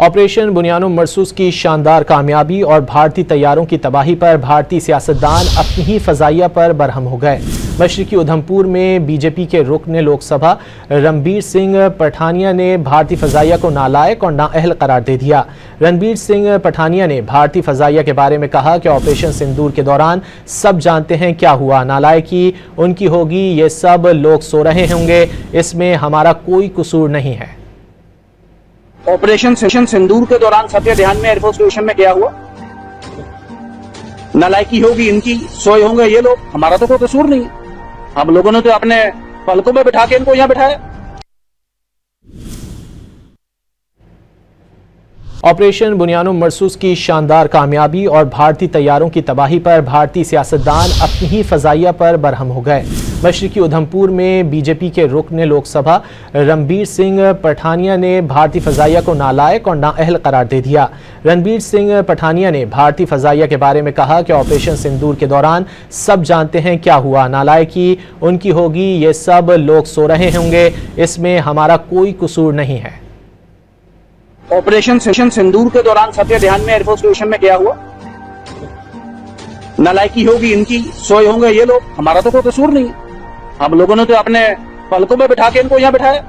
Operation बुनियानो मरसूस की शानदार कामयाबी और भारतीय तैयारों की तबाही पर भारतीय सियासतदान अपनी ही फजाइया पर बरहम हो गए। मशरकी उधमपुर में बीजेपी के रुकन लोकसभा रणबीर सिंह पठानिया ने भारतीय फजाइया को नालायक और नाअहल करार दे दिया। रणबीर सिंह पठानिया ने भारतीय फजाइया के बारे में कहा कि ऑपरेशन सिंदूर के दौरान सब जानते हैं क्या हुआ, नालायकी उनकी होगी, ये सब लोग सो रहे होंगे, इसमें हमारा कोई कसूर नहीं है। ऑपरेशन सिंदूर के दौरान सत्य ध्यान में एयरफोर्स स्टेशन में क्या हुआ, नालायकी होगी इनकी, सोए होंगे ये लोग, हमारा तो कोई कसूर नहीं। हम लोगों ने तो अपने पलकों में बिठा के इनको यहां बिठाया। ऑपरेशन बुनियानो मरसूस की शानदार कामयाबी और भारतीय तैयारों की तबाही पर भारतीय सियासतदान अपनी ही फजाइया पर बरहम हो गए। मशरकी उधमपुर में बीजेपी के रुकन लोकसभा रणबीर सिंह पठानिया ने भारतीय फजाइया को नालायक और नाअहल करार दे दिया। रणबीर सिंह पठानिया ने भारतीय फजाइया के बारे में कहा कि ऑपरेशन सिंदूर के दौरान सब जानते हैं क्या हुआ, नालायकी उनकी होगी, ये सब लोग सो रहे होंगे, इसमें हमारा कोई कसूर नहीं है। ऑपरेशन सिंदूर के दौरान सत्य ध्यान में एयरफोर्स स्टेशन में क्या हुआ, नालायकी होगी इनकी, सोए होंगे ये लोग, हमारा तो कोई कसूर नहीं। हम लोगों ने तो अपने पलकों में बिठा के इनको यहां बिठाया।